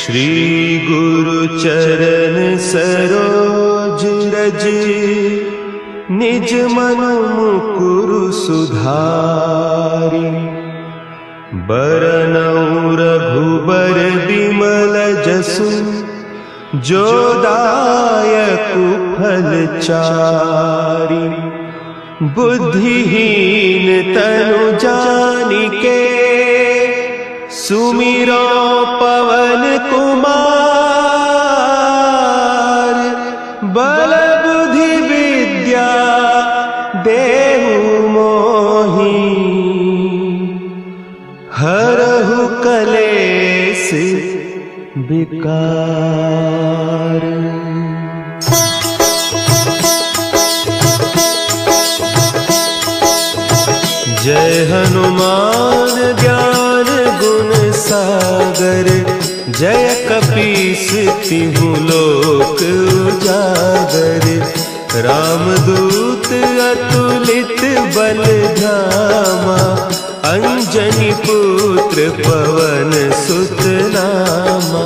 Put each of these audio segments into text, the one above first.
श्री गुरु चरण सरोज रज, निज मन मुकुरु सुधारि। बरनउँ रघुबर बिमल जसु, जो दायकु फल चारि। बुद्धिहीन तनु जानिके, सुमिरो पवन कुमार। बल बुद्धि विद्या देहु मोहि, हरहु कलेस विकार। जय हनुमान ज्ञान गुण सागर, जय कपीस तिहु लोक उजागर। रामदूत अतुलित बल धामा, अंजनी पुत्र पवन सुत नामा।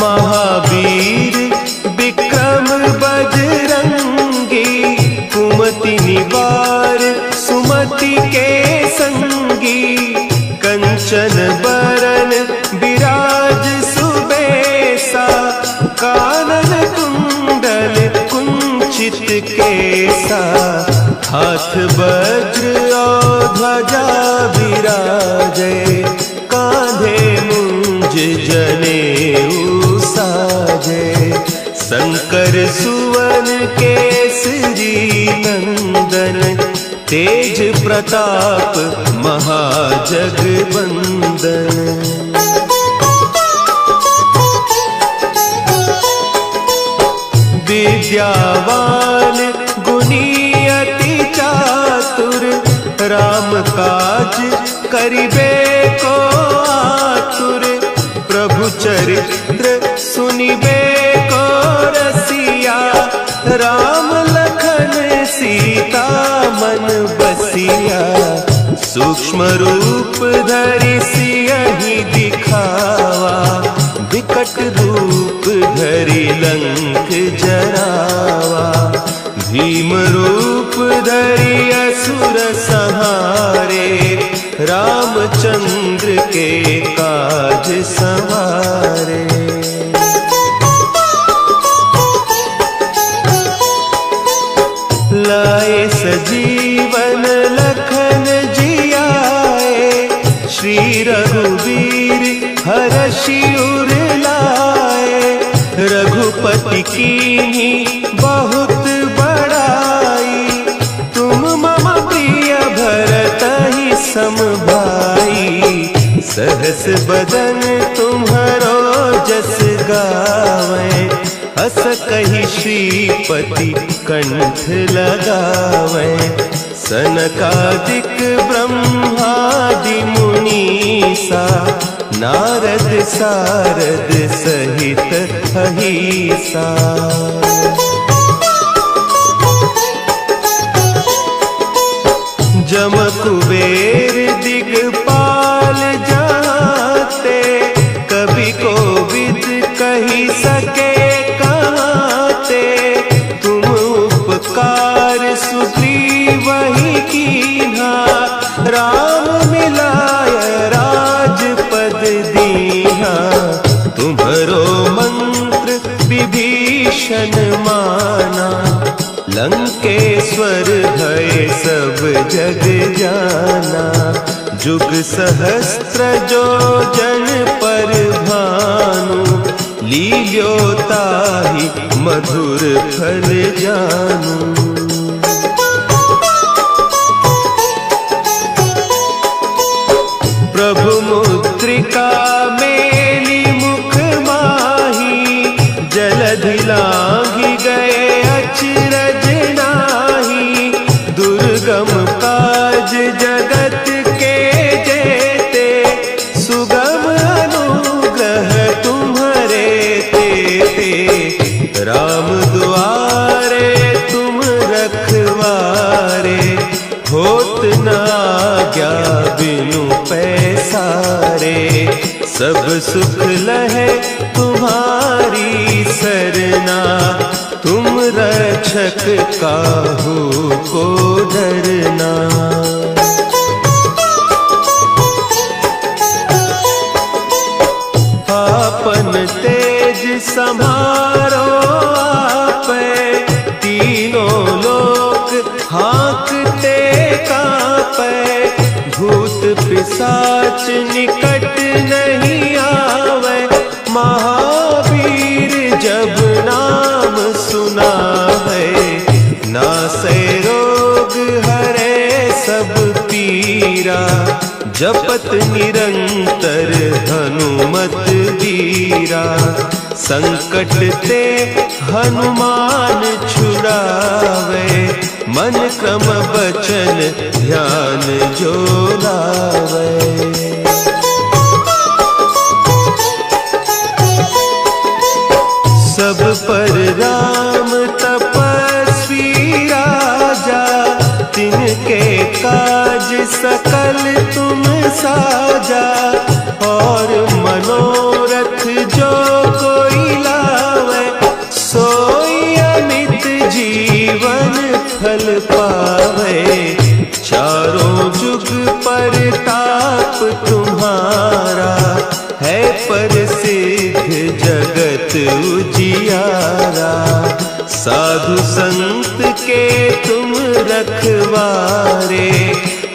महावीर विक्रम बजरंगी, कुमति निवार सुमति के संगी। कंचन बरन विराज सुबेसा, कानन कुंडल कुंचित केसा। हाथ वज्र और ध्वजा विराजे, कांधे मुंज जनेऊ साजे। शंकर सुवन केसरी नंदन, तेज प्रताप महाजगवंदन। विद्यावान गुणी अति चातुर, राम काज करिबे को आतुर। प्रभु चरित्र सुनिबे को रसिया, राम लखन सीता मन बसिया। सूक्ष्म रूप धरि सियहि दिखावा, विकट रूप धरि लंक जरावा। भीम रूप धरि असुर संहारे, रामचंद्र के काज संवारे। लाए सजीवन लखन जियाए, श्री रघुवीर हरषि उर लाए। रघुपति कीन्ही बहुत बड़ाई, तुम मम प्रिय भरतहि सम भाई। सहस बदन तुम्हरो जस गावें, हस कहि श्रीपति कंठ लगावें। सनकादिक ब्रह्मादि मुनीसा, नारद सारद सहित अहीसा। जम कुबेर दिगपाल जाते, कवि कोविद कहि सके कहते। तुम उपकार सुग्रीवहि कीन्हा, राम मिलाय राजपद दीन्हा। तुम्हरो मंत्र विभीषण माना, लंकेश्वर भय सब जग जाना। जुग सहस्त्र जो जन पर भानु, लील्यो ताहि मधुर फल जानू। प्रभु मुद्रिका मेली मुख माही, जलधि लांघि गए अचरज नाही। दुर्गम काज जगत के जेते, सुगम अनुग्रह तुम्हरे तेते। राम दुआरे तुम रखवारे, होत न आज्ञा बिनु पैसारे। सब सुख लहे तुम्हारी सरना, तुम रक्षक काहू को डरना। आपन तेज सम्हारो आपे, तीनों लोक हाँकते कांपे। भूत पिशाच निकट नहीं आवे, महावीर जब नाम सुनावे। नासै रोग हरे सब पीरा, जपत निरंतर हनुमत वीरा। संकट ते हनुमान छुड़ावे, मन क्रम बचन ध्यान जो लावे। सब पर राम तपस्वी राजा, तिनके काज सकल तुम साजा। और मनोरथ जो कोई लावे, सोई अमित जीवन फल पावे। चारों जुग परताप तुम्हारा, है प्रसिद्ध जगत उजियारा। साधु संत के तुम रखवारे,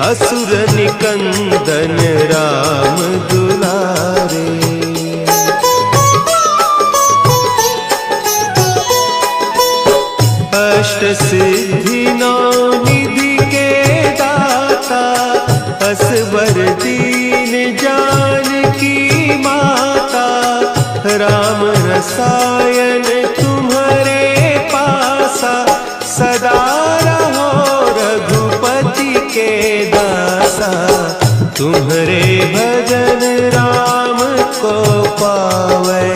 असुर निकंदन राम दुलारे। अष्ट सिद्धि नौ निधि के दाता, असवर दीन जानकी माता। राम रसायन तुम्हारे पासा, सदा रहो रघुपति के दासा। तुम्हारे भजन राम को पावे,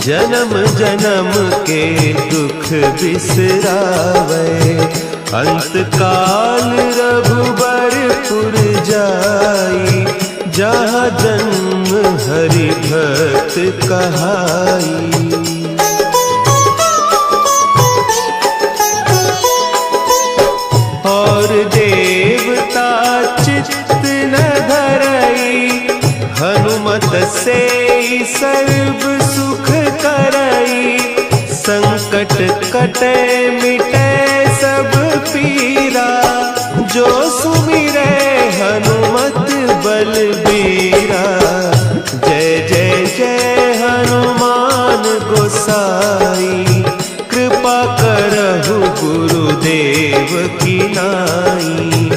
जन्म जन्म के दुख बिसरावे। अंत काल रघुबरपुर जाई, जहाँ जन्म हरि भक्त कहाई। और देवता चित्त न धरई, हनुमत से सर्व सुख करई। संकट कटे मिटे सब पीरा, जो सुमिरे हनुमत बलबीरा। जय जय जय हनुमान गोसाई, कृपा करहु गुरुदेव की नाई।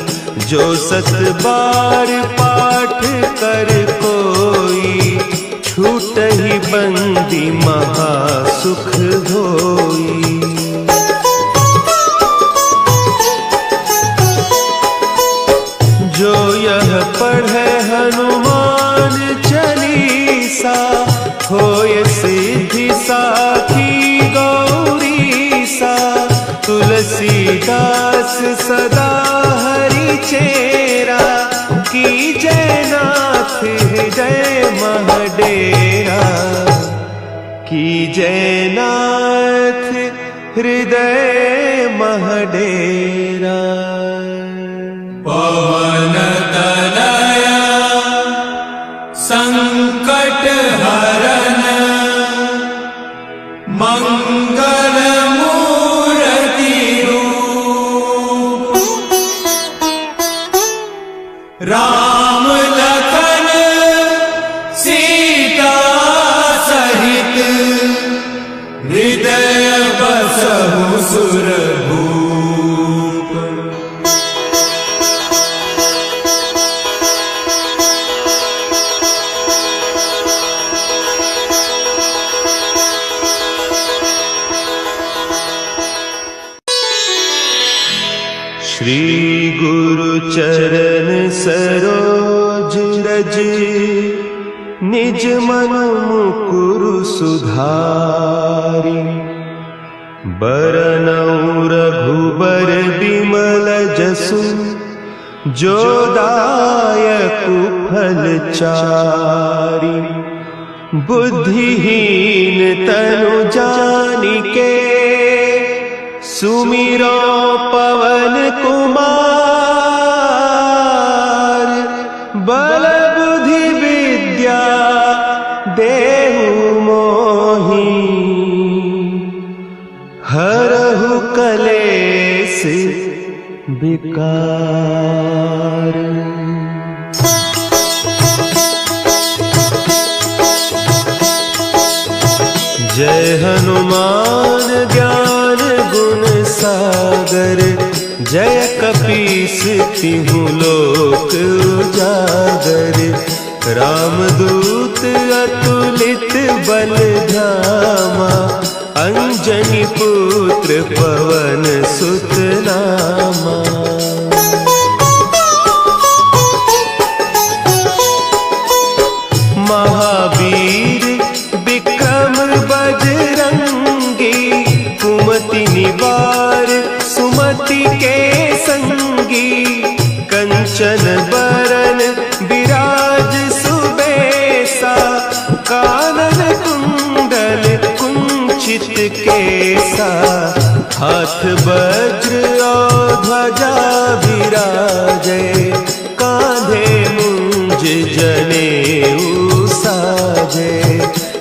जो सत बार पाठ कर कोई, छूटहि बंदी महासुख होई। जो यह पढ़े हनुमान चालीसा, होय सिद्धि साखी गौरीसा। तुलसीदास सदा हरि चेरा, की जयनाथ हृदय महडेरा। की जयनाथ हृदय महडेरा। पवन तनया संकट हरन, मंगल मूर्ति रूप। राम लखन सीता सहित, हृदय बसहु सुरभूप। श्री गुरु चरण सरोज रज, निज मन मुकुरु सुधारि। बरनउँ रघुबर बिमल जसु, जो दायक फलचारी। बुद्धिहीन तनु जानिके सुमिरो पवन कुमार। बल बुद्धि विद्या देहु मोहि हरहु कलेस विकार। जय हनुमान ज्ञान गुण सागर। जय कपीस तिहु लोक उजागर। रामदूत अतुलित बल धामा। अंजनी पुत्र पवन सुत नामा। महावीर विक्रम बजरंगी। कुमति निवार सुमति के संगी। कंचन बरन विराज सुबेसा। कानन कुंडल कुंचित केसा। हाथ वज्र और ध्वजा विराजे। कांधे मुंज जनेऊ साजे।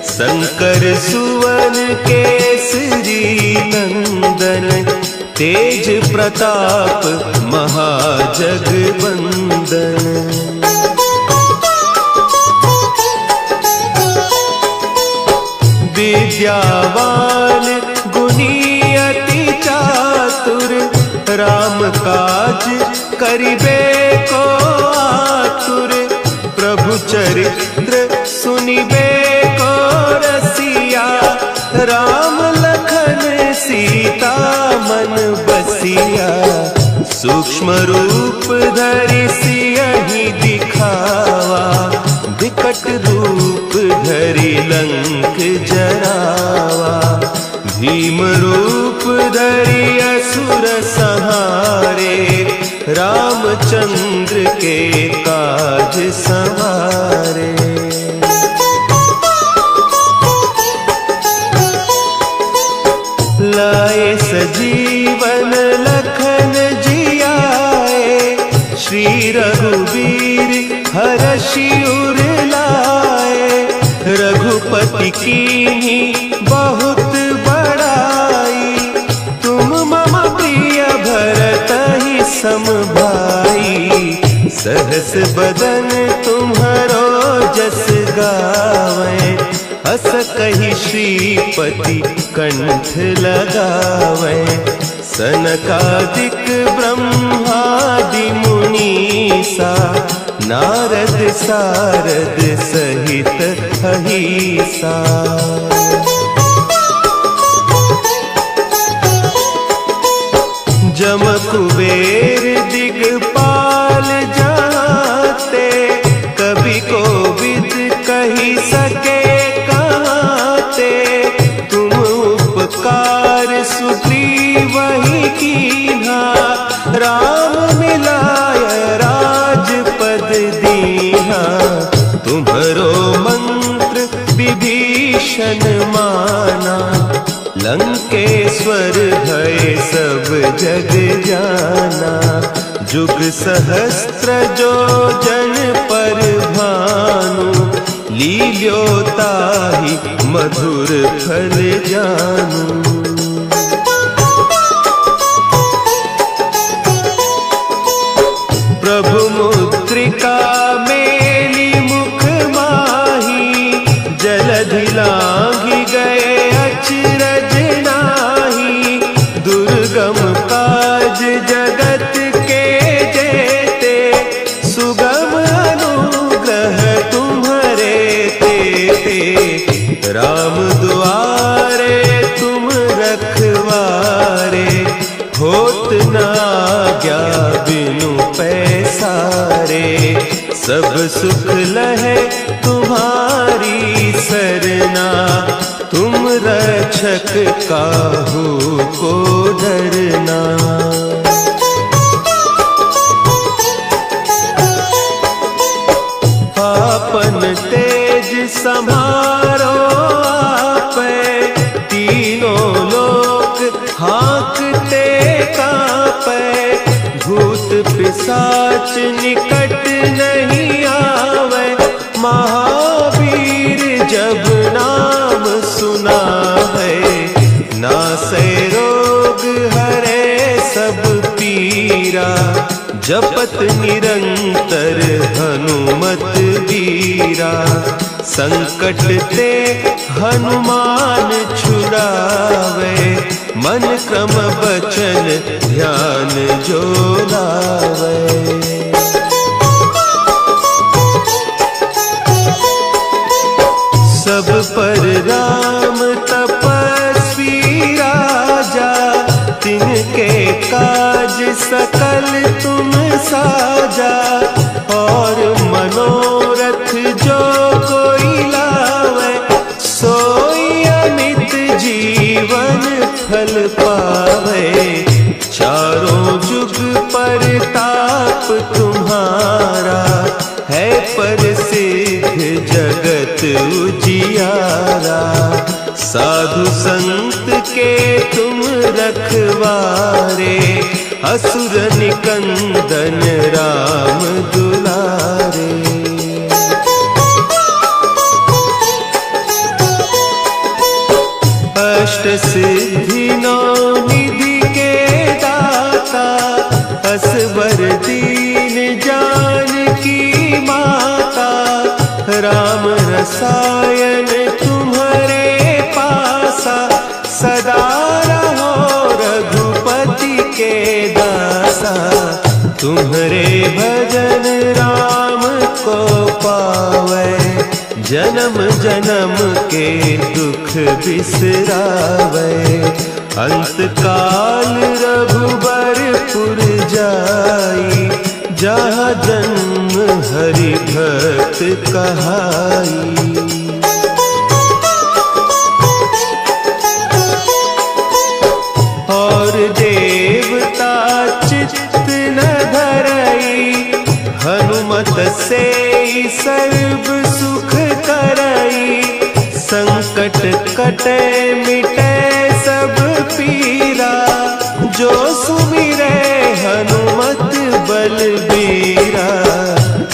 शंकर सुवन केसरी नंदन। तेज प्रताप महाजगवंदन। विद्यावान गुणी अति चातुर। राम काज करिबे को आतुर। प्रभु चरित्र सुनिबे को रसिया। राम लखन सीता मन बसिया। सूक्ष्म रूप धरि सियहि दिखावा। विकट रूप धरि लंक जरावा। भीम रूप धरि असुर संहारे। रामचंद्र के काज संवारे। लाए सजीवन लखन जियाए। श्री रघुवीर हरषि उर लाए। रघुपति कीन्ही बहुत बड़ाई। तुम मम प्रिय भरतहि सम भाई। सहस बदन तुम्हरो जस गावें। अस कहि श्रीपति कंठ लगावें। सनकादिक ब्रह्मादि मुनीसा। नारद सारद सहित अहीसा। जम कुबेर दिगपाल जाते। कवि कोविद कही सके कहते। तुम उपकार सुग्रीवहि कीन्हा। राम मिलाय राजपद दीन्हा। तुम्हरो मंत्र विभीषण माना। लंकेश्वर भय सब जग जाना। जुग सहस्त्र जो जन पर भानु। लील्योताहि मधुर फल जानू। प्रभु मुद्रिका मेली मुख माही। जलधि लांघि गए अचरज नाही। दुर्गम काज जगत के जेते। सुगम अनुग्रह तुम्हरे तेते। राम दुआरे तुम रखवारे। होत न आज्ञा बिनु पैसारे। सब सुख लहे तुम्हारी सरना। तुम रक्षक काहू को डरना। तेज समारो आपे, तीनों लोक हाँकते कांपे, भूत पिशाच निकट नहीं आवे, महावीर जब नाम सुना है, नासे रोग हरे सब पीरा, जपत निरंतर हनुमत वीरा, संकट ते हनुमान छुड़ावे, मन क्रम बचन ध्यान जो लावे। सब पर राम तपस्वी राजा, तिनके काज सकल तुम साजा, और मनोरथ जो कोई लावे, सोई अमित जीवन फल पावे, चारों जुग परताप तुम्हारा, है प्रसिद्ध जगत उजियारा, साधु संत के तुम रखवारे, असुर निकंदन राम दुलारे। अष्ट सिद्धि नौ निधि के दाता, असवर दीन जानकी माता, राम रसायन तुम्हारे पासा, सदा रहो रघुपति के दासा, तुम्हारे भजन राम को पावे, जन्म जन्म के दुख बिसरावे, अंत काल रघुबरपुर जाई, जहाँ जन्म हरि भक्त कहाई। और देवता चित्त न धरई, हनुमत से सर्व सुख करई, संकट कटे मिटे सब पीरा, जो सुमिरे हनुमत बलबीरा,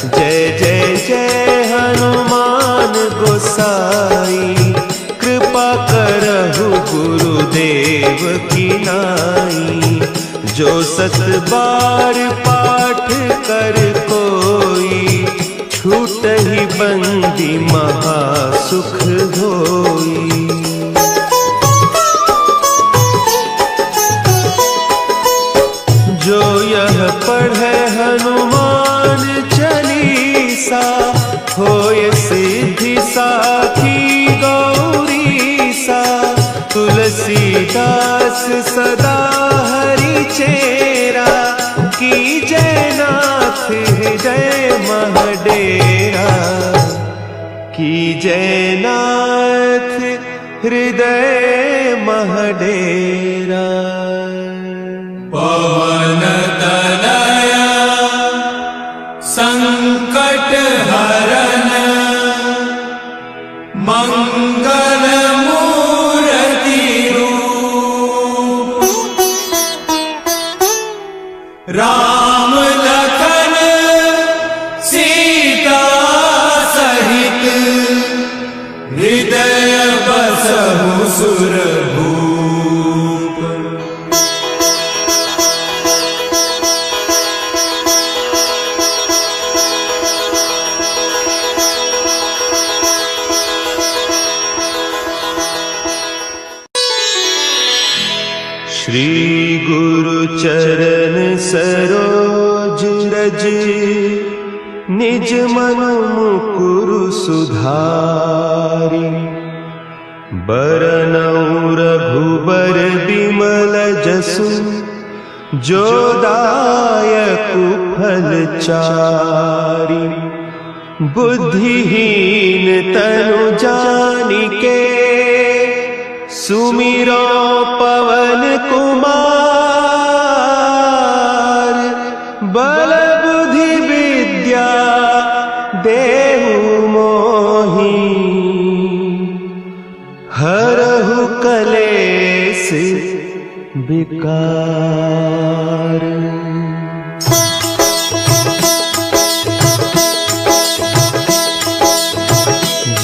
जय जय जय हनुमान गोसाई, कृपा करहु गुरुदेव की नाई, जो सत बार पाठ कर कोई, छूट ही बंदी महासुख होई। जो यह पढ़े हनुमान चालीसा, होय सिद्धि साखी गौरीसा, तुलसीदास सदा हरि चेरा, की जयनाथ हृदय महडेरा, की जयनाथ हृदय महडेरा। पवन तनया संकट हरन, मंगल मूर्ति रूप, राम लखन सीता सहित, हृदय बसहु सुरभूप। श्री गुरु चरण सरोज रज, निज मन मुकुरु सुधारि, बरनउँ रघुबर बिमल जसु, जो दायकु फल चारि, बुद्धिहीन तनु जानिके, सुमिरो पवन कुमार, बल बुद्धि विद्या देहु मोहि विकार।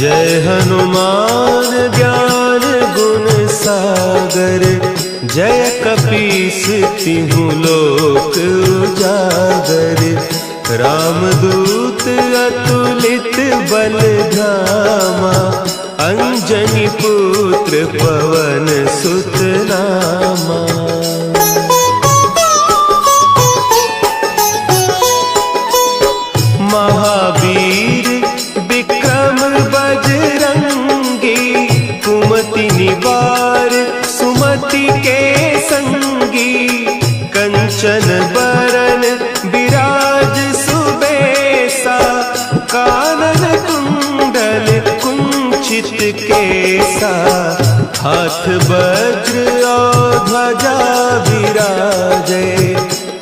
जय हनुमान ज्ञान गुण सागर, जय कपीस तिहु लोक उजागर। रामदूत अतुलित बल धामा, अंजनी पुत्र पवन सुत नामा। महावीर विक्रम बजरंगी, कुमति निवार सुमति के संगी। कंचन बरन विराज सुबेसा, कानन कुंडल कुंचित केसा। हाथ वज्र और ध्वजा विराजे,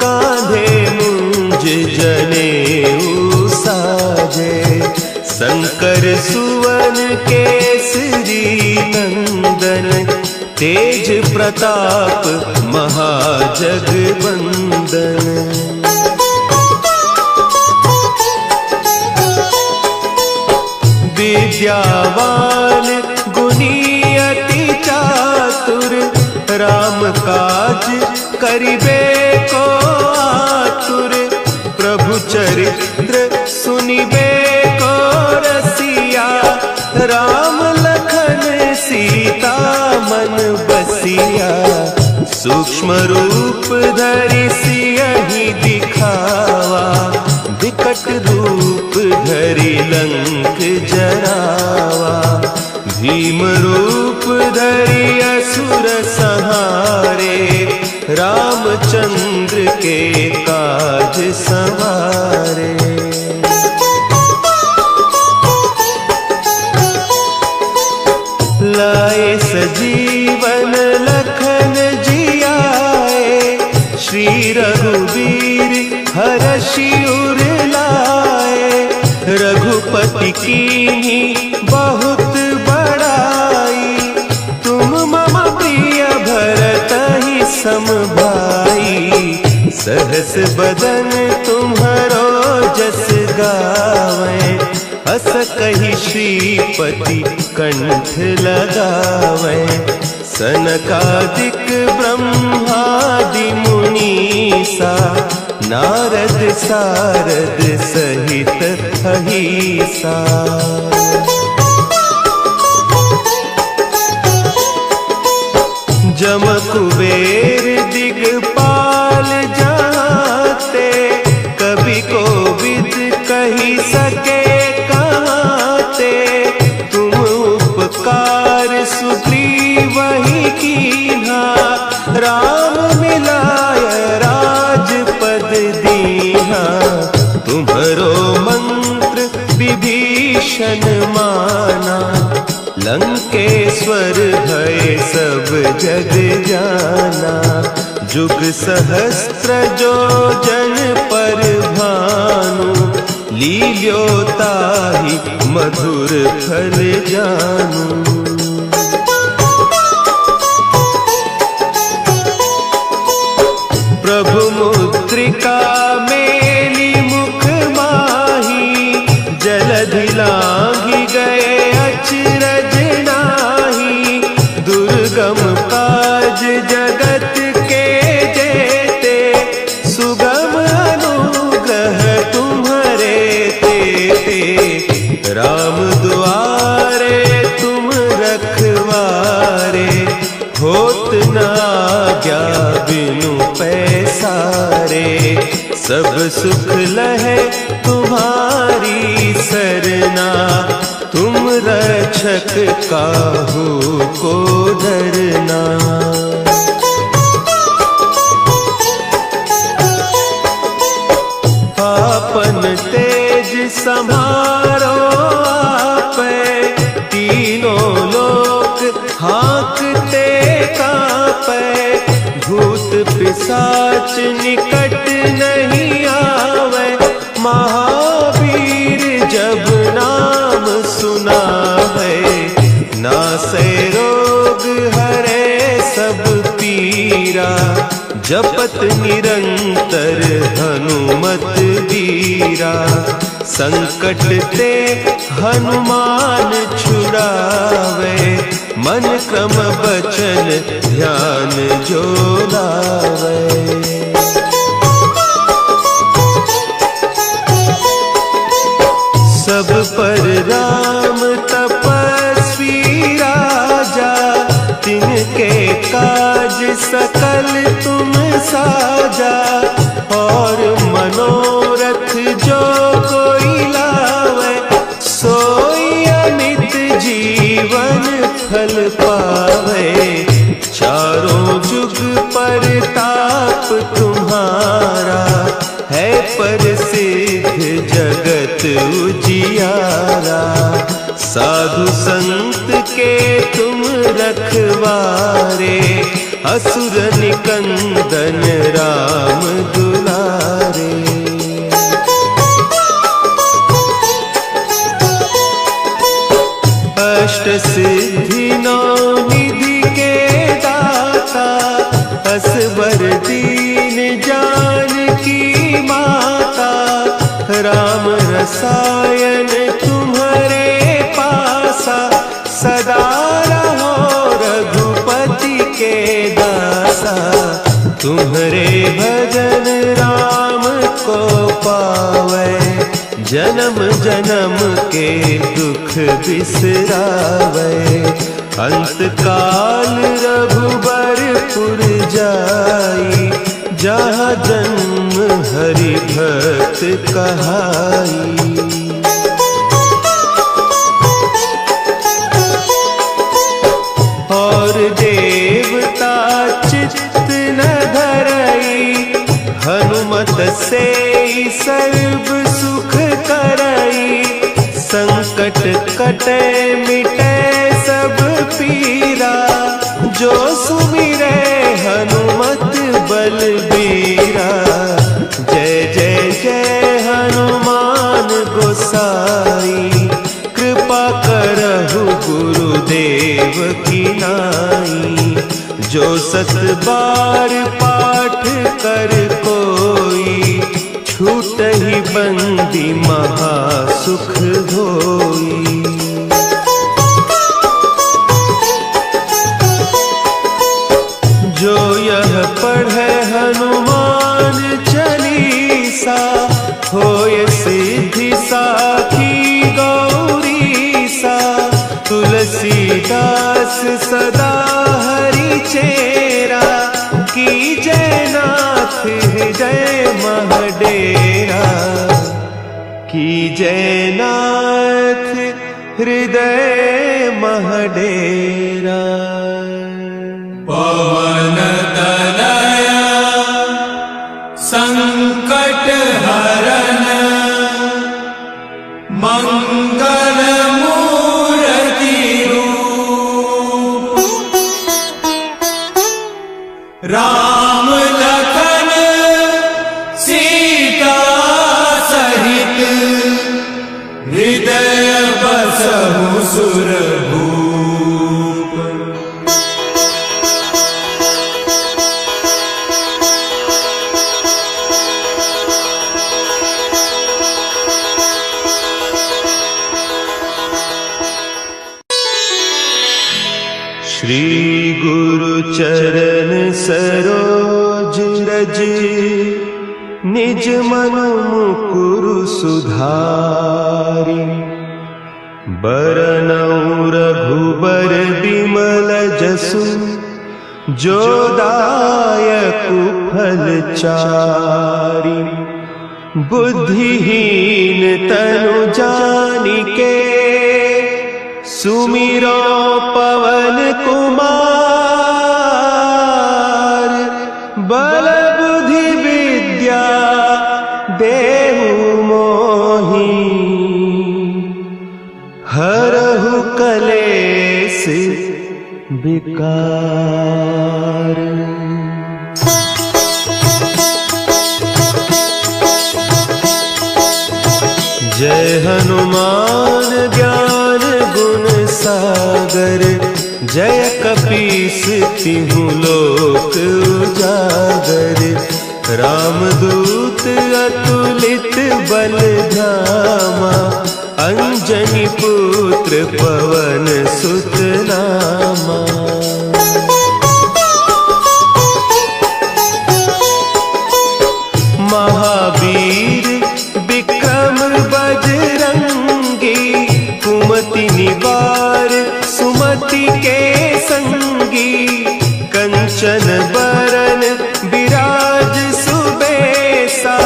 कांधे मुंज जनेऊ साजे। शंकर सुवन केसरी नंदन, तेज प्रताप महाजगवंदन। विद्यावान गुणी अति चातुर, राम काज करिबे को आतुर। प्रभु चरित्र सुनिबे को रसिया, राम लखन सीता मन बसिया। सूक्ष्म रूप धरि सियहि दिखावा, विकट रूप धरि लंक जरावा। भीम रूप धरि असुर संहारे, रामचंद्र के काज संवारे। लाए सजीवन लखन जियाए, श्री रघुवीर हरषि उर लाए। रघुपति कीन्ही बहुत बड़ाई, तुम मम प्रिय भरतहि सम भाई। सहस बदन तुम्हरो जस गावें, हस कहि श्रीपति कंठ लगावें। सनकादिक ब्रह्मादि मुनीसा, नारद सारद सहित अहीसा। जम कुबेर दिगपाल जाते, कवि कोविद कही सके कहते। तुम उपकार सुग्रीवहि कीन्हा, राम मिलाय राजपद दीन्हा। तुम्हरो मंत्र विभीषण माना, लंकेश्वर भय सब जग जाना। जुग सहस्त्र जो जन पर भानु, लील्योताहि मधुर फल जानू। प्रभु मुद्रिका मेली मुख माही, जलधि लांघि गए अचरज नाही। दुर्गम काज जगत के जेते, सुगम अनुग्रह तुम्हरे तेते। राम दुआरे तुम रखवारे, होत न आज्ञा बिनु पैसारे। सब सुख लहे तुम्हारी सरना, तुम रक्षक काहू को डरना। आपन तेज समारो आपे, तीनों लोक हाँकते कांपे। भूत पिशाच निकट नहीं आवे, महावीर जब नाम सुना है। नासै रोग हरे सब पीरा, जपत निरंतर हनुमत वीरा। संकट ते हनुमान छुड़ावे, मन क्रम बचन ध्यान जो लावे। सब पर राम तपस्वी राजा, तिनके काज सकल तुम साजा। और मनोरथ जो कोई लावे, सोई अमित जीवन फल पावे। चारों जुग परताप तुम्हारा, है प्रसिद्ध जगत उजियारा। साधु संत के तुम रखवारे, असुर निकंदन राम दुलारे। अष्ट सिद्धि नौ निधि के दाता, असवर दीन जानकी माता। राम रसायन तुम्हारे पासा, सदा रहो रघुपति के दासा। तुम्हारे भजन राम को पावे, जन्म जन्म के दुख बिसरावे। अंत काल रघुबरपुर जाई, जहाँ जन्म हरि भक्त कहाई। और देवता चित्त न धरई, हनुमत से सर्व सुख करई। संकट कटे मिटे सब पीरा, जो सुमिरे हनुमत बलबीरा। जय जय जय हनुमान गोसाई, कृपा करहु गुरुदेव की नाई। जो सत बार पाठ कर कोई, छूटहि बंदी महासुख होई। जो यह पढ़े हनुमान चालीसा, होय सिद्धि साखी गौरीसा। तुलसीदास सदा हरि चेरा, कीजय नाथ हृदय महडेरा। कीजय नाथ हृदय महडेरा। पवन तनया संकट हरन, मंगल मूर्ति रूप। राम लखन सीता सहित, हृदय बसहु सुरभूप। श्री गुरु चरण सरोज रज, निज मन मुकुरु सुधारि। बरनउँ रघुबर बिमल जसु, जो दायकु फल चारि। बुद्धिहीन तनु जानिके, सुमिरो पवन कुमार। बल बुद्धि विद्या देहु मोहि, हरहु कलेस विकार। जय हनुमान ज्ञान गुण सागर, जय कपीस तिहु लोक उजागर, रामदूत अतुलित बल धामा, अंजनी पुत्र पवन सुत नामा। महावीर विक्रम बजरंगी, कुमति निवार सुमति के संगी, कंचन बरन विराज सुबेसा,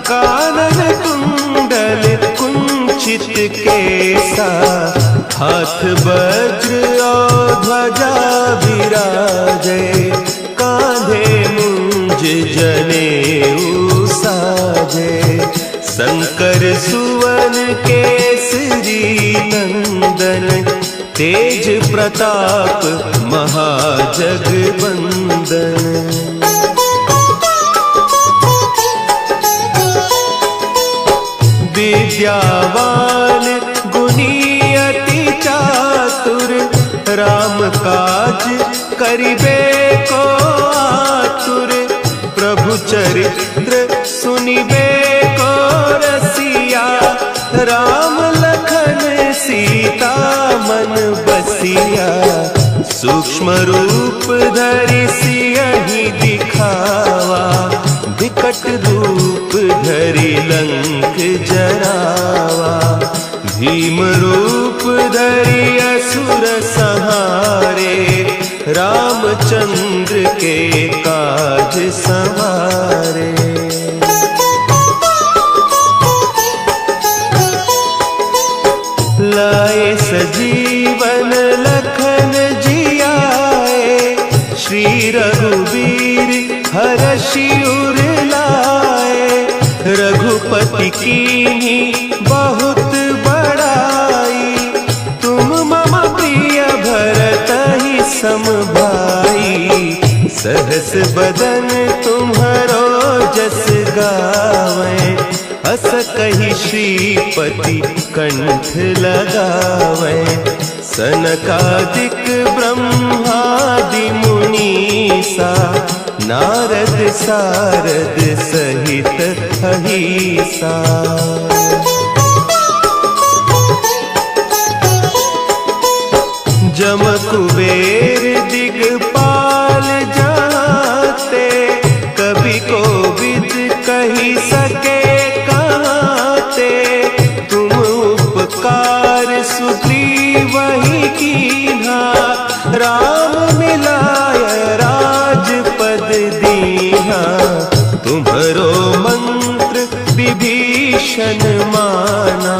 कानन कुंडल कुंचित केसा, हाथ वज्र और ध्वजा विराजे, कांधे मुंज जनेऊ साजे, शंकर सुवन केसरी नंदन, तेज प्रताप महाजगवंदन। विद्यावान गुणी अति चातुर, राम काज करिबे को आतुर, प्रभु चरित्र सुनिबे को रसिया, राम लखन सीता मन बसिया, सूक्ष्म रूप धरि सियहि दिखावा, विकट रूप धरि लंक जरावा, भीम रूप धरि असुर संहारे, रामचंद्र के काज संवारे। लाए सजीवन लखन जियाए, श्री रघुवीर हरषि उर लाए, रघुपति कीन्ही बहुत बड़ाई, तुम मम प्रिय भरतहि सम भाई, सहस बदन तुम्हरो जस गावें, अस कहि श्रीपति कंठ लगावें, सनकादिक ब्रह्मादि मुनीसा, नारद सारद सहित अहीसा। जम कुबेर दिगपाल जाते, कवि कोविद कही सके कहते, तुम उपकार सुग्रीवहि कीन्हा, राम मिलाय राजपद दीन्हा, तुम्हरो मंत्र विभीषण माना,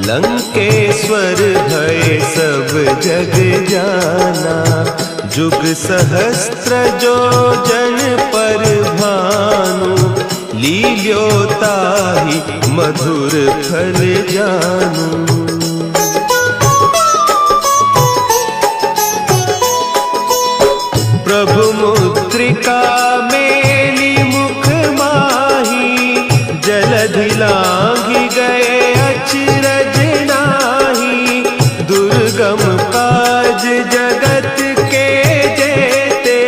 लंकेश्वर भय सब जग जाना, जुग सहस्त्र जो जन पर भानु, लील्योताहि मधुर फल जानू। प्रभु मुद्रिका मेली मुख माही, जलधि लांघि गए अचरज नाही, दुर्गम काज जगत के जेते,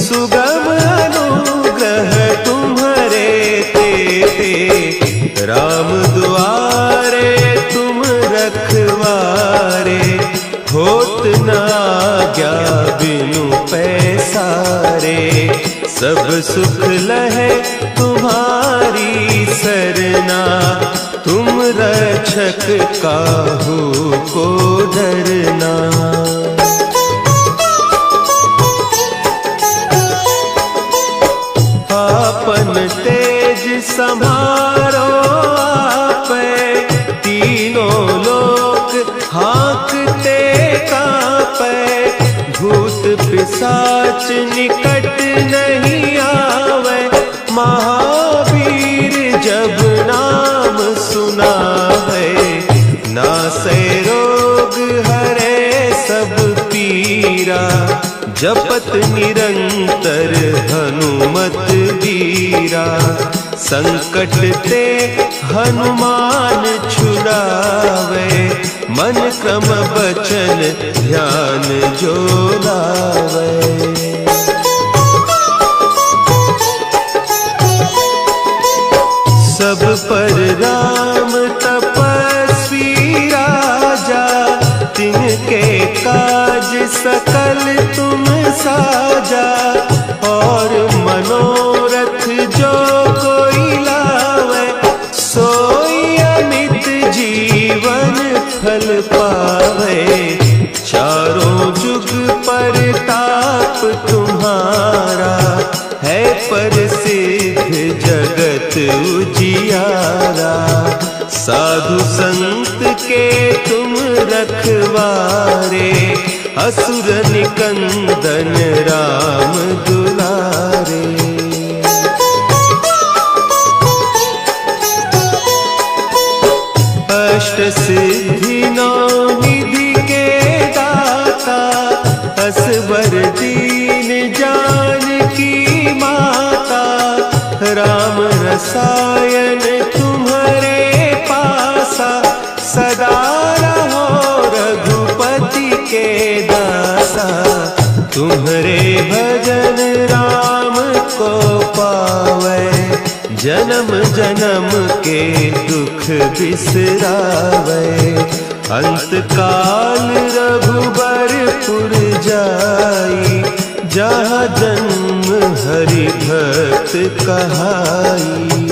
सुगम अनुग्रह तुम्हरे तेते, राम दुआरे तुम रखवारे, होत न आज्ञा बिनु पैसारे, सब सुख लहे तुम्हारी सरना, तुम रक्षक काहू को डरना। आपन तेज संभारो आपे, तीनों लोक हाँकते कांपे, भूत पिशाच निकट नहीं आवे, महावीर जब नाम सुना है, नासै रोग हरे सब पीरा, जपत निरंतर हनुमत बीरा, संकट ते हनुमान छुड़ावे, मन क्रम बचन ध्यान जो लावे। सब पर राम तपस्वी राजा, तिनके काज सकल तुम साजा। और मनोरथ जो कोई लावे, सोई अमित जीवन फल पावे। चारों जुग परताप तुम्हारा, है प्रसिद्ध जगत उजियारा। साधु संत के तुम रखवारे, असुर निकंदन राम दुलारे। अष्ट सिद्धि नौ निधि के दाता, असवर दीन जानकी माता। राम रसायन तुम्हारे पासा, सदा रहो रघुपति के दासा। तुम्हारे भजन राम को पावे, जन्म जन्म के दुख बिसरावे। अंत काल रघुबरपुर जाई, जहाँ जन्म हरि भक्त कहाई।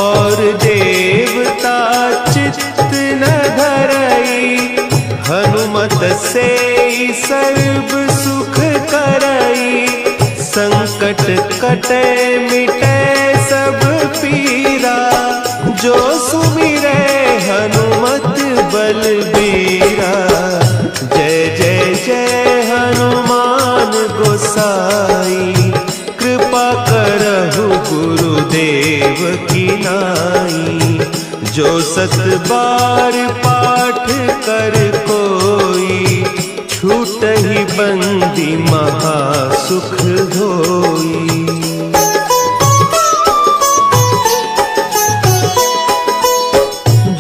और देवता चित्त न धरई, हनुमत से सर्व सुख करई। संकट कटे मिटे सब पीरा, जो सुमिरे हनुमत बलबीरा। जय जय जय हनुमान गोसाई, कृपा करहु गुरुदेव की नाई। जो सत बार पाठ कर कोई, छूटहि बंदी महा सुख होई।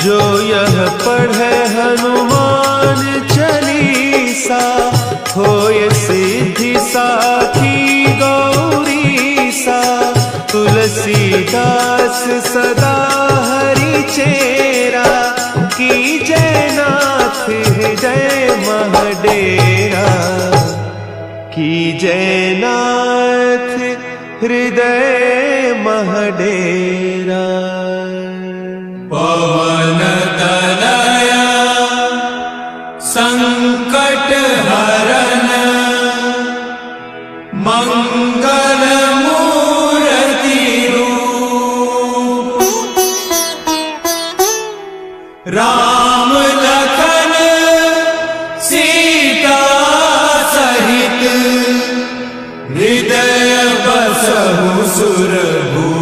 जो यह पढ़े हनुमान चालीसा, होय सिद्धि साखी गौरीसा। तुलसीदास सदा हरि चेरा, कीजय नाथ हृदय महडेरा। कीजय नाथ हृदय महडेरा। पवन तनया संकट हरन, मंगल मूर्ति रूप। राम लखन सीता सहित, हृदय बसहु सुरभूप।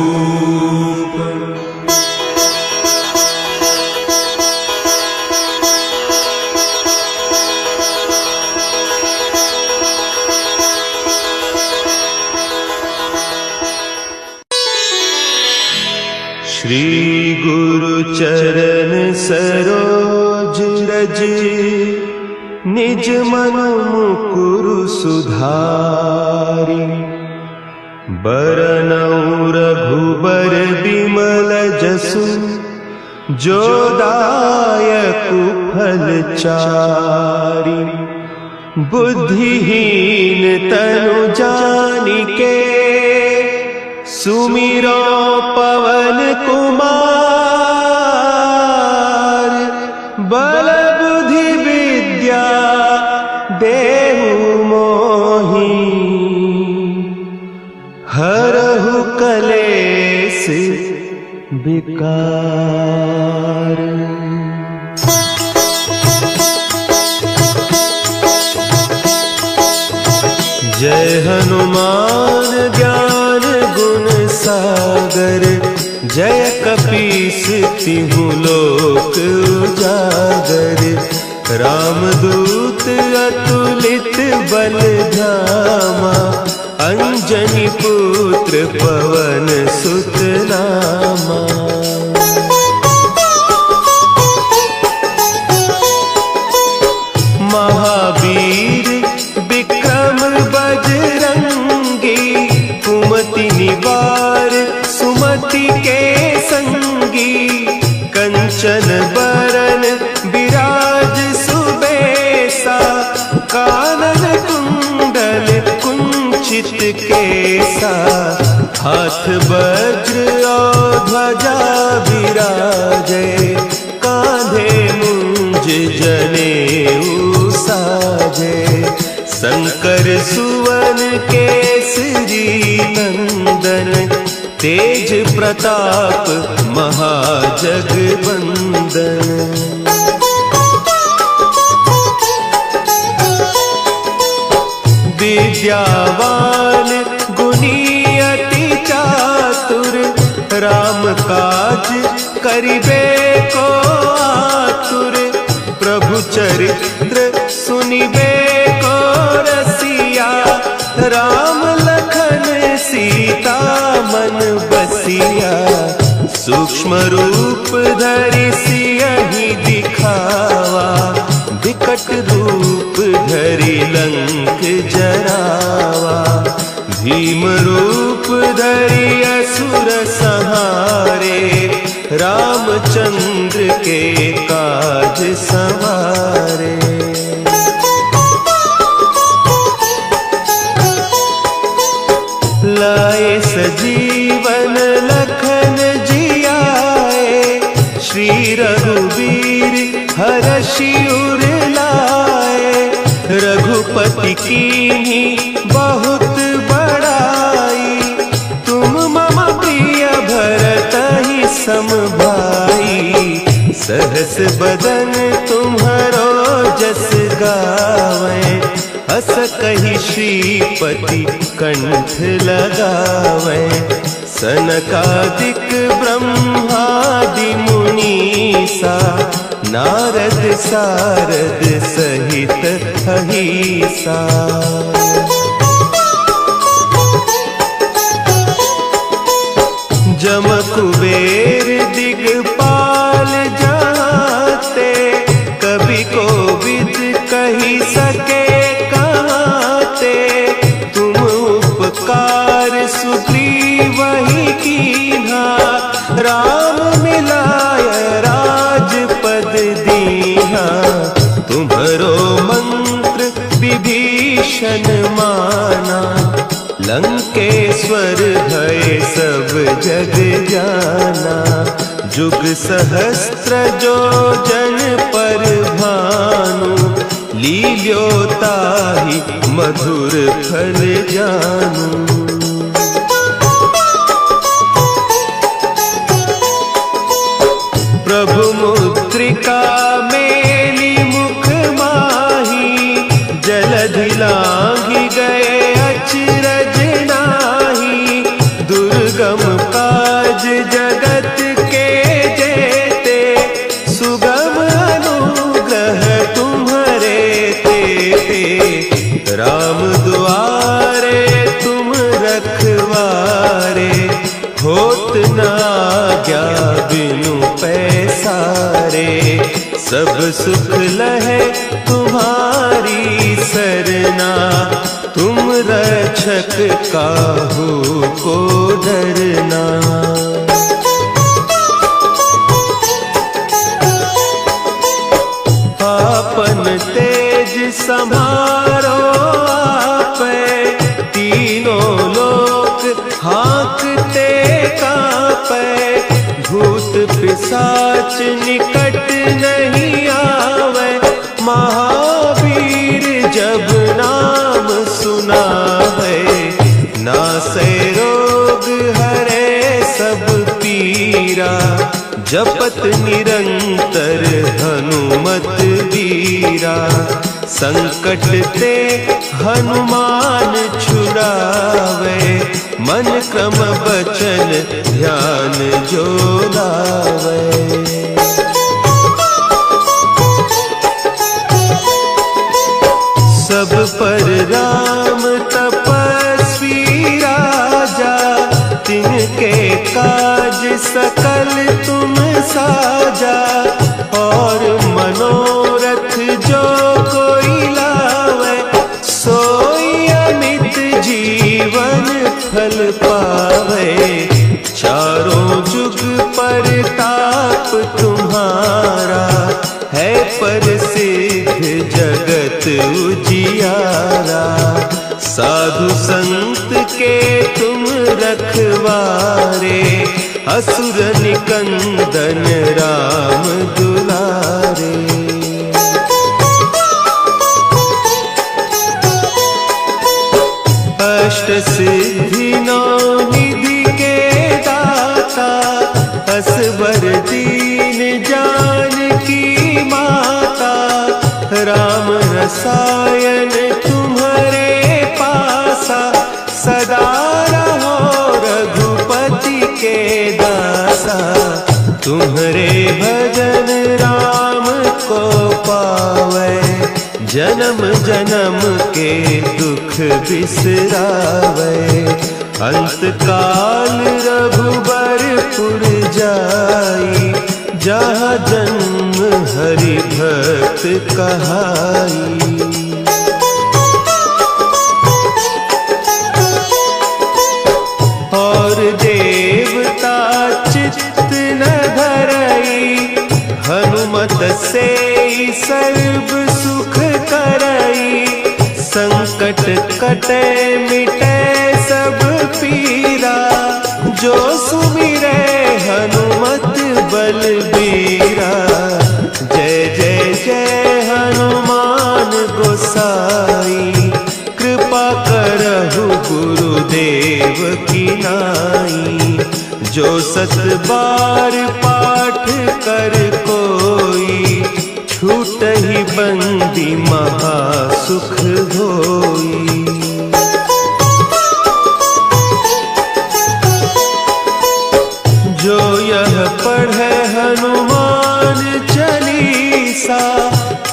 श्री गुरु चरण सरोज रज, निज मन मुकुरु सुधारि। बरनउँ रघुबर बिमल जसु, जो दायकु फल चारि। बुद्धिहीन तनु जानिके, सुमिरो पवन कुमार। बल बुद्धि विद्या देहु मोहि, हरहु कलेस विकार। जय हनुमान ज्ञान गुण सागर, जय कपीस तिहु लोक उजागर। रामदूत अतुलित बल धामा, अंजनी पुत्र पवन सुत नामा। परिवार सुमति के संगी, कंचन बरन विराज सुबेसा, कानन कुंडल कुंचित केसा, हाथ वज्र और ध्वजा विराजे, कांधे मुंज जनेऊ साजे, शंकर सुवन केसरी नंदन, तेज प्रताप महाजगवंदन। विद्यावान गुणी अति चातुर, राम काज करिबे को आतुर, प्रभु चरित्र सुनिबे को रसिया, राम लखन सीता मन बसिया, सूक्ष्म रूप धरि सियहि दिखावा, विकट रूप धरि लंक जरावा, भीम रूप धरि असुर संहारे, रामचंद्र के काज संवारे। लाए सजीवन लखन जियाए, श्री रघुवीर हरषि उर लाए, रघुपति कीन्ही बहुत बड़ाई, तुम मम प्रिय भरतहि सम भाई, सहस बदन तुम्हरो जस गावें, हस कहि श्रीपति कंठ लगावें, सनकादिक ब्रह्मादि मुनीसा, नारद सारद सहित अहीसा। जम कुबेर दिगपाल जाते, कवि कोविद कही सके कहते, तुम उपकार सुग्रीवहि कीन्हा, राम मिलाय राजपद दीन्हा, तुम्हरो मंत्र विभीषण माना, लंकेश्वर भय सब जग जाना, जुग सहस्त्र जो जन पर भानु, लील्योताहि मधुर फल जानू। प्रभु मुद्रिका मेली मुख माही, जलधि लांघि गए अचरज नाही, दुर्गम काज जगत के जेते, सुगम अनुग्रह तुम्हरे तेते, राम दुआरे तुम रखवारे, होत न आज्ञा बिनु पैसारे, सब सुख लहे तुम्हारी सरना, तुम रक्षक काहू को डरना। आपन तेज संभारो आपे, तीनों लोक हाँकते कापे, भूत पिशाच निकट नहीं आवे, महावीर जब नाम सुना है, नासै रोग हरे सब पीरा, जपत निरंतर हनुमत वीरा, संकट ते हनुमान छुड़ावे, मन क्रम बचन ध्यान जो लावे। सब पर राम तपस्वी राजा, तिनके काज सकल तुम साजा, और मनोरथ जो कोई लावे, सोई अमित जीवन फल पावे। चारों जुग परताप तुम्हारा है प्रसिद्ध जगत उजियारा। साधु संत के तुम रखवारे असुर निकंदन राम दुलारे। अष्ट सिद्धि नौ निधि के दाता असबर दीन जानकी माता। राम रसायन तुम्हारे पासा सदा रहो रघुपति के दासा। तुम्हारे भजन राम को पावे जन्म जन्म के दुख बिसरावे। अंत काल रघुबरपुर जाई जहाँ जन्म हरि भक्त कहाई। और देवता चित्त न धरई हनुमत से सर्व सुख करई। संकट कटे मिटे सब पीरा जो सुमिरे हनुमत बलबीरा। जय जय जय हनुमान गोसाई कृपा करहु गुरुदेव की नाई। जो सत बार पाठ कर कोई छूट ही बंदी महासुख होई। जो यह पढ़े हनुमान चालीसा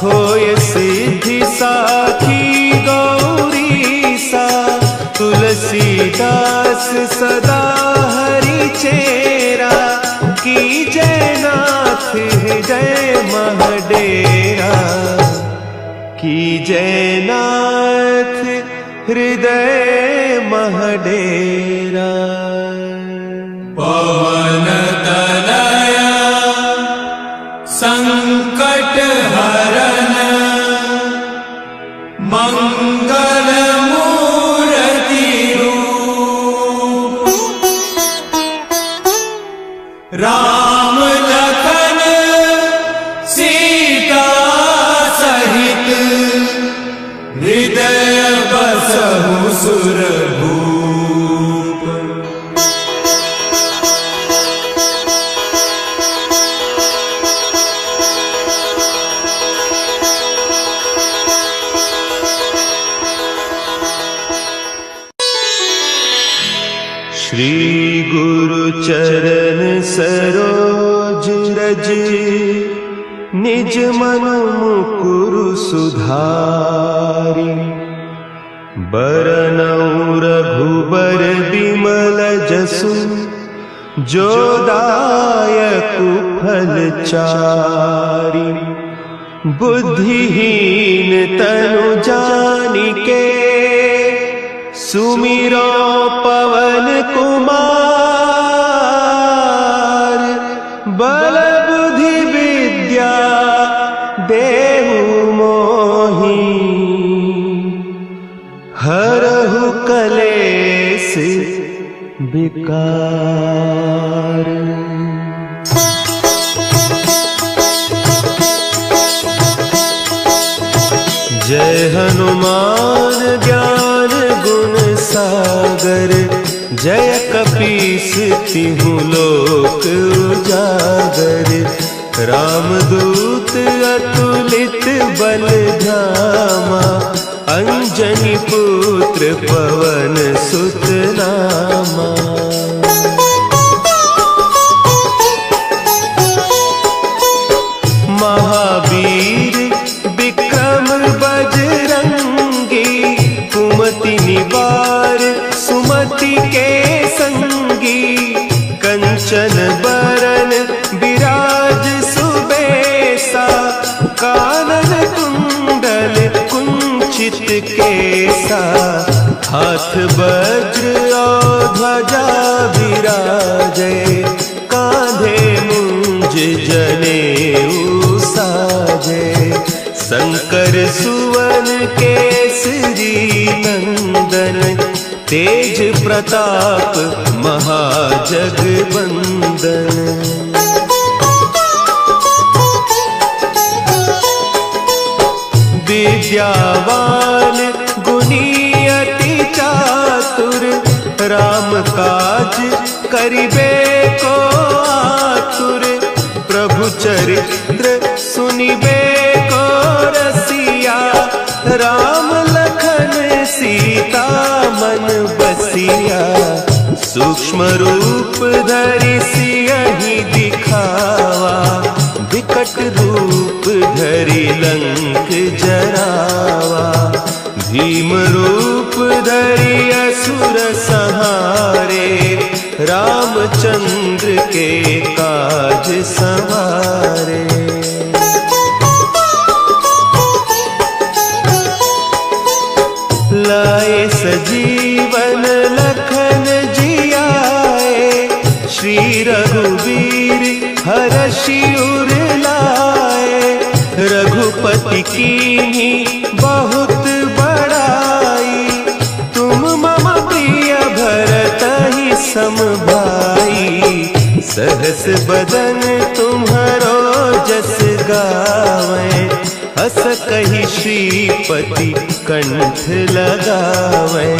होय सिद्धि साखी गौरीसा। तुलसीदास सदा हरि चेरा की जयनाथ हृदय महडेरा। की जयनाथ हृदय महडेरा। पवन तनया संकट हरन मंगल मूर्ति रूप। राम लखन सीता सहित हृदय बसहु सुरभूप। श्री गुरु चरण सरोज रज निज मन मुकुरु सुधारि। बरनउँ रघुबर बिमल जसु जो दायकु फल चारि। बुद्धिहीन तनु जानिके सुमिरो पवन कुमार। बल बुद्धि विद्या देहु मोहि हरहु कलेस विकार। जय हनुमान ज्ञान गुण सागर। जय कपीस तिहु लोक उजागर। रामदूत अतुलित बल धामा। अंजनी पुत्र पवन सुत नामा। महावीर विक्रम बजरंगी। कुमति निवार सुमति के संगी। कंचन बरन विराज सुबेसा। कानन कुंडल कुंचित केसा। हाथ वज्र और ध्वजा विराजे, कांधे मुंज जनेऊ साजे। शंकर सुवन केसरी नंदन, तेज प्रताप महाजगबंदन। विद्यावान गुणी अति चातुर, राम काज करिबे को आतुर। प्रभु चरित्र सुनिबे को रसिया, राम लखन सीता मन बसिया। सूक्ष्म रूप धरि सियहि दिखावा, विकट रूप धरि लंक जरावा। भीम रूप धरि असुर संहारे, रामचंद्र के काज संवारे। लाए सजीवन लखन जियाए, श्री रघुवीर हरषि उर लाए। रघुपति कीन्ही बहुत बड़ाई, तुम मम प्रिय भरतहि सम भाई। सहस बदन तुम्हरो जस गावें, हस कहि श्रीपति कंठ लगावें।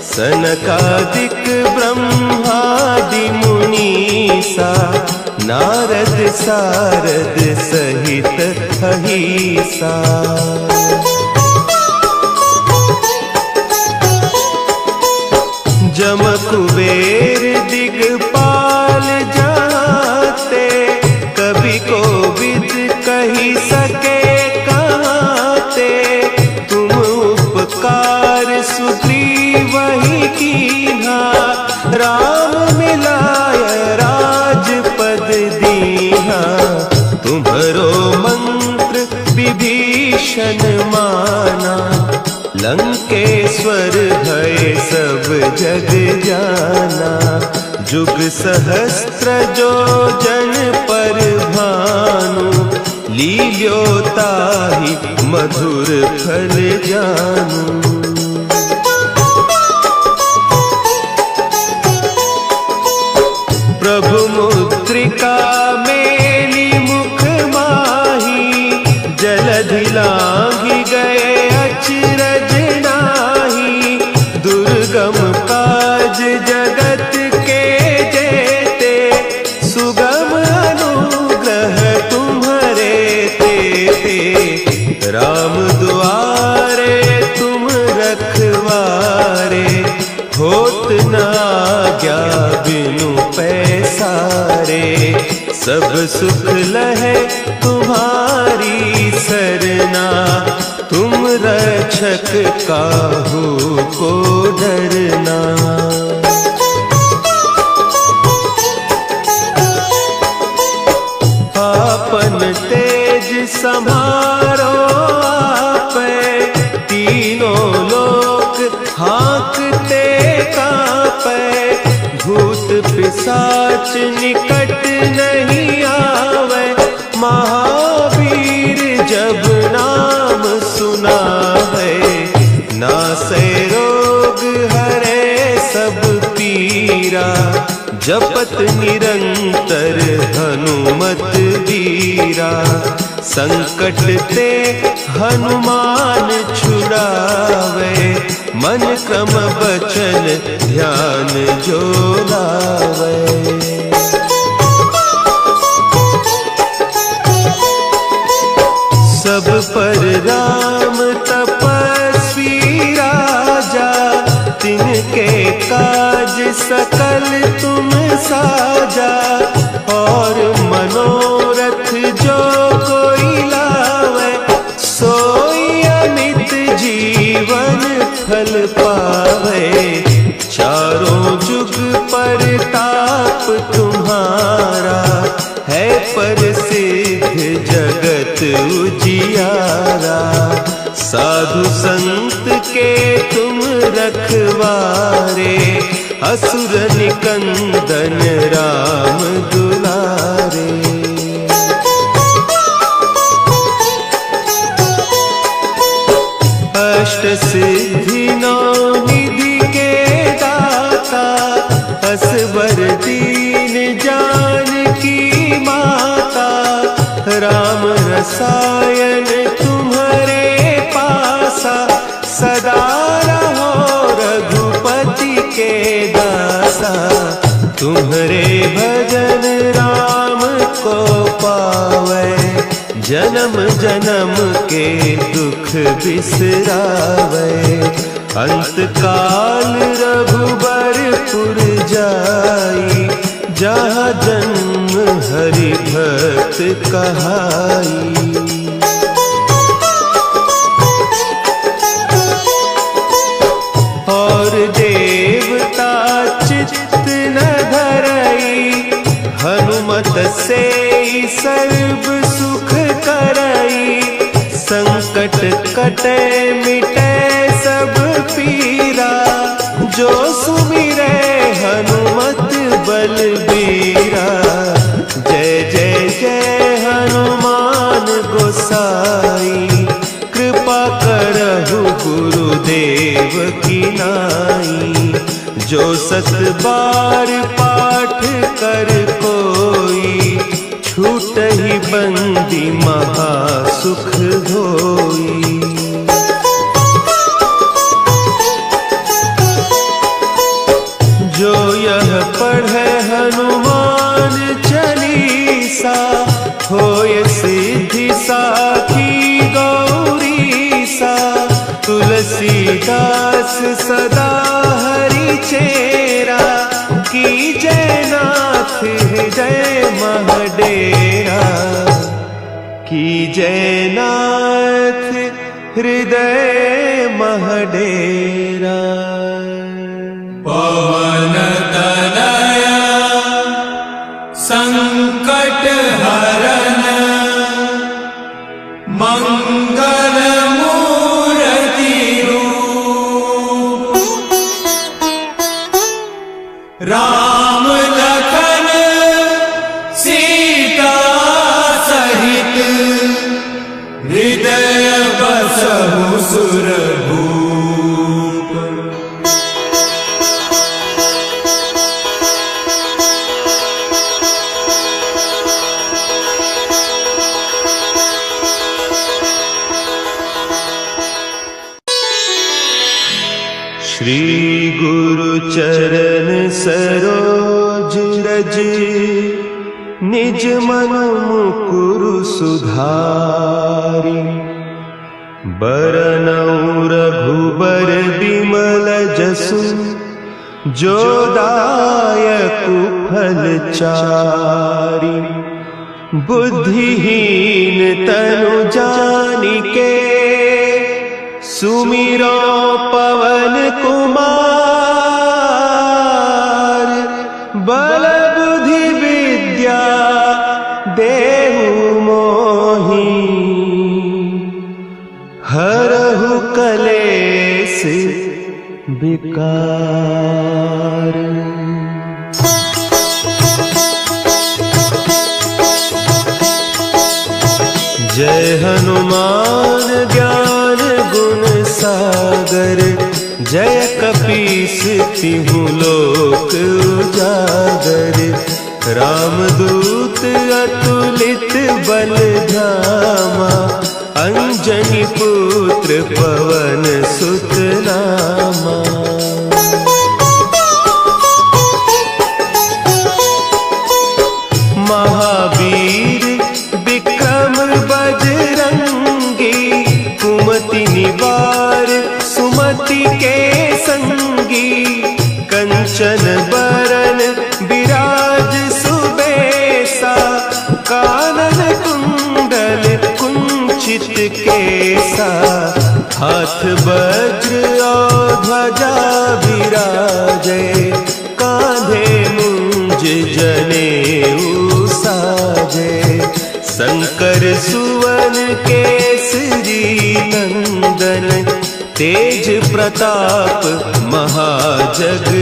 सनकादिक ब्रह्मादि मुनीसा, नारद सारद सहित अहीसा। जम कुबेर दिगपाल जाते, कवि कोविद कहि सके कहते। तुम उपकार सुग्रीवहि कीन्हा, राम मिलाय राजपद दीन्हा। तुम्हरो मंत्र विभीषण माना, लंकेश्वर भय सब जग जाना। जुग सहस्त्र जो जन पर भानु, लील्योताहि मधुर फल जानू। प्रभु मुद्रिका मेली मुख माही, जलधि लांघि गए अचरज नाही। दुर्गम काज जगत के जेते, सुगम अनुग्रह तुम्हरे तेते। राम दुआरे तुम रखवारे, होत न आज्ञा बिनु पैसारे। सब सुख लहे तुम्हारी सरना, तुम रक्षक काहू को डरना। आपन तेज समारो आपे, तीनों लोक हाँकते कांपे। भूत पिशाच निकट नहीं आवे, महावीर जब नाम सुना है। नासै रोग हरे सब पीरा, जपत निरंतर हनुमत वीरा। संकट ते हनुमान छुड़ावे, मन क्रम बचन ध्यान जो लावे। सब पर राम तपस्वी राजा, तिनके काज सकल तुम साजा। और मनोरथ जो कोई लावे, सोई अमित जीवन फल पावे। चारों जुग परताप तुम्हारा, है प्रसिद्ध जगत उजियारा। साधु संत के तुम रखवारे, असुर निकंदन राम दुलारे। अष्ट सिद्धि नौ निधि के दाता, असवर दीन जानकी माता। राम रसायन तुम्हारे पासा, सदा रहो रघुपति के दासा। तुम्हारे भजन राम को पावे, जन्म जन्म के दुख बिसरावे। अंत काल रघुबरपुर जाई, जहाँ जन्म हरि भक्त कहाई। और देवता चित्त न धरई, हनुमत से सर्व सुख करई। संकट कटे मिटे सब पीरा, जो सुमिरे हनुमत बलबीरा। जय जय जय हनुमान गोसाई, कृपा करहु गुरुदेव की नाई। जो सत बार पाठ कर कोई, छूटहि बंदी महा सुख होई। जो यह पढ़े हनुमान चालीसा, होय सिद्धि साखी गौरीसा। तुलसीदास सदा हरि चेरा, कीजय नाथ हृदय महडेरा। कीजय नाथ हृदय महडेरा। पवन तनया संकट हरन, मंगल मूर्ति रूप। राम लखन सीता सहित, हृदय बसहु सुरभूप। श्री गुरु चरण सरोज रज, निज मन मुकुरु सुधारि। बरनउँ रघुबर बिमल जसु, जो दायकु फल चारि। बुद्धिहीन तनु जानिके, सुमिरो पवन कुमार। बल बुद्धि विद्या देहु मोहि, हरहु कलेस विकार। जय हनुमान ज्ञान गुण सागर, जय कपीस तिहु लोक उजागर। रामदूत अतुलित बल धामा, अंजनी पुत्र पवन सुत नामा। महावीर विक्रम बजरंगी, कुमति निवार सुमति के संगी। कंचन बरन विराज सुबेसा, कानन कुंडल कुंचित केसा। हाथ वज्र और ध्वजा विराजे, कांधे मुंज जनेऊ साजे। शंकर सुवन केसरी नंदन, तेज प्रताप महाजगबंदन।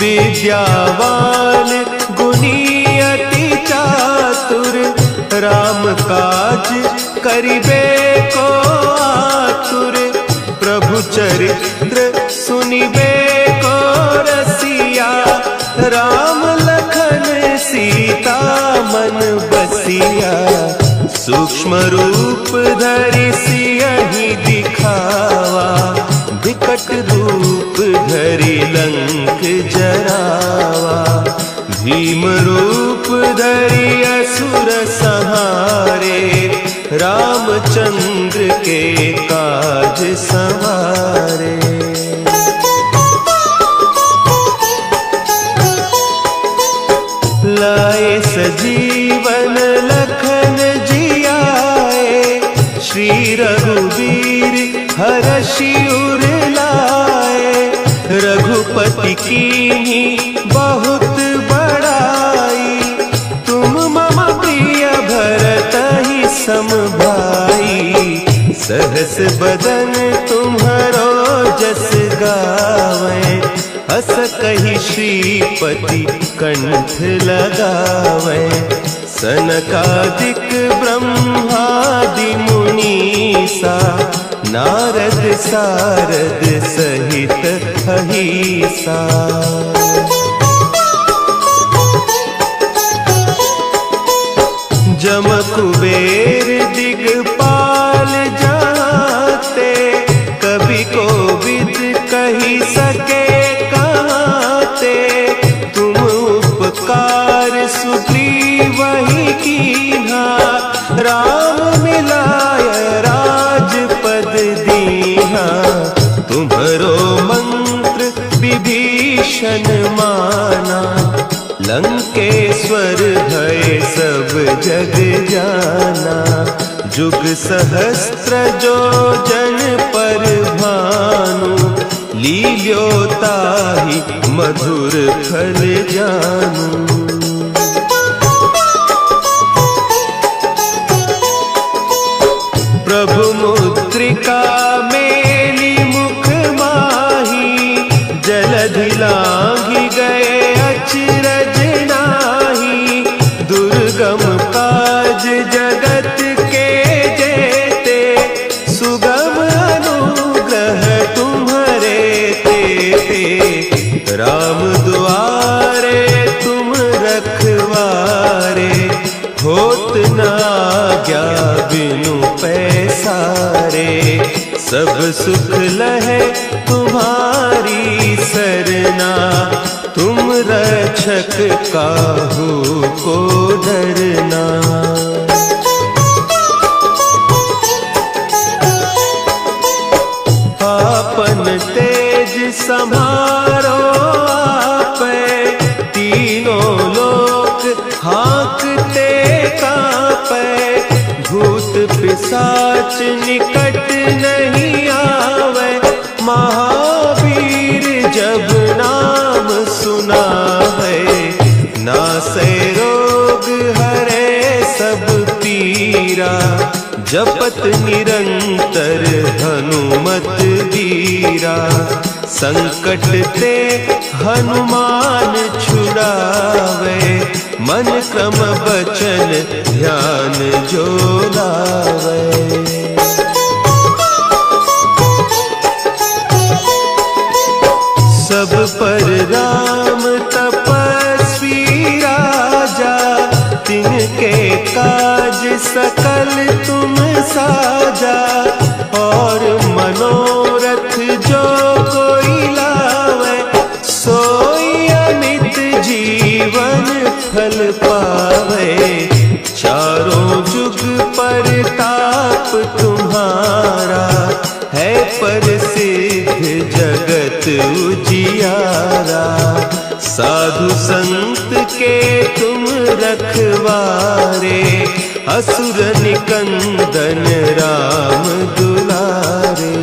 विद्यावान गुणी अति चातुर, राम काज करिबे को आतुर। प्रभु चरित्र सुनिबे को रसिया, राम लखन सीता मन बसिया। सूक्ष्म रूप धरि सियहि दिखावा, विकट रूप धरि लंक जरावा। भीम रूप धरि असुर संहारे, रामचंद्र के काज संवारे। लाए सजीवन लखन जियाए, श्री रघुवीर हरषि उर लाए। रघुपति कीन्ही बहुत बड़ाई, तुम मम प्रिय भरतहि सम भाई। सहस बदन तुम्हरो जस गावें, हस कहि श्रीपति कंठ लगावें। सनकादिक ब्रह्मादि मुनीसा, नारद सारद सहित अहीसा। जम कुबेर दिगपाल जाते, कवि कोविद कही सके कहते। तुम उपकार सुग्रीवहि कीन्हा, राम मिलाय राजपद दीन्हा। तुम्हरो मंत्र विभीषण माना, लंकेश्वर भय सब जग जाना। जुग सहस्त्र जो जन पर भानु, लील्योताहि मधुर फल जानू। प्रभु मुद्रिका मेली मुख माही, जलधि लांघि गए अचरज नाही। दुर्गम काज जगत के जेते, सुगम अनुग्रह तुम्हरे तेते। राम दुआरे तुम रखवारे, होत न आज्ञा बिनु पैसारे। सब सुख लहे तुम्हारी सरना, तुम रक्षक काहू को डरना। आपन तेज समारो आपै, तीनों लोक हाँकते कांपै। भूत पिशाच निकट नहीं आवे, महावीर जब नाम सुनावे। नासै रोग हरे सब पीरा, जपत निरंतर हनुमत वीरा। संकट ते हनुमान छुड़ावे, मन क्रम बचन ध्यान जो लावे। सब पर राम तपस्वी राजा, तिनके काज सकल तुम साजा। और मनोरथ जो कोई लावे, सोई अमित जीवन फल पावे। चारों जुग परताप तुम्हारा, है प्रसिद्ध जगत उजियारा। साधु संत के तुम रखवारे, असुर निकंदन राम दुलारे।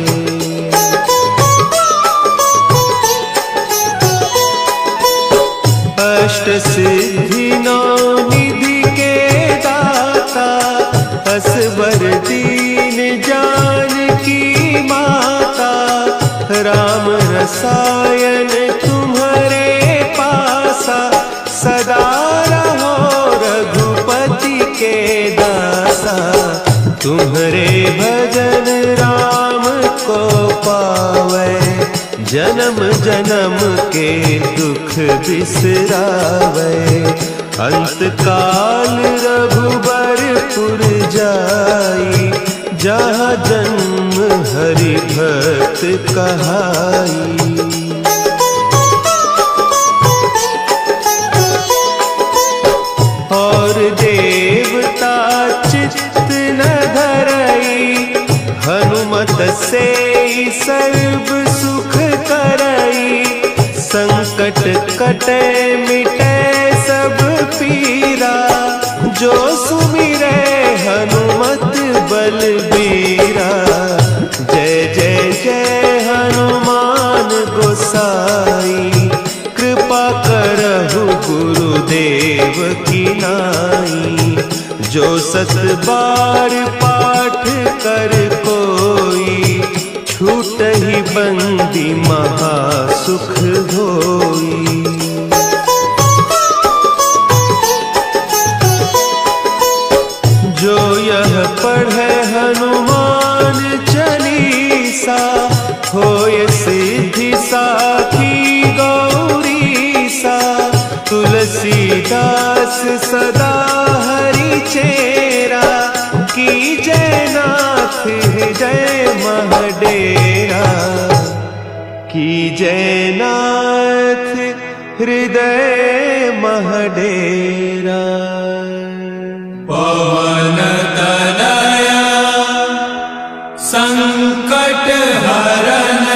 अष्ट सिद्धि नौ निधि के रसायन तुम्हारे पासा, सदा रहो रघुपति के दासा। तुम्हारे भजन राम को पावे, जन्म जन्म के दुख बिसरावे। अंत काल रघुबरपुर जाई, जहाँ जन्म हरि भक्त कहाई। और देवता चित्त न धरई, हनुमत से सर्व सुख करई। संकट कटे मिटे सब पीरा, जो सुमिरे हनुमत बलबीरा। जय जय जय हनुमान गोसाई, कृपा करहु गुरुदेव की नाई। जो सत बार पाठ कर कोई, छूटहि बंदी महा सुख होई। जो यह पढ़े हनुमान चालीसा, होय सिद्धि साखी गौरीसा। तुलसीदास सदा हरि चेरा, की जय नाथ हृदय महडेरा। की जय नाथ हृदय महडेरा। पवन तनया संकट हरन,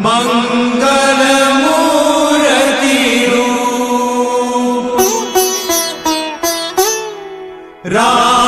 मंगल मूर्ति रूप। राम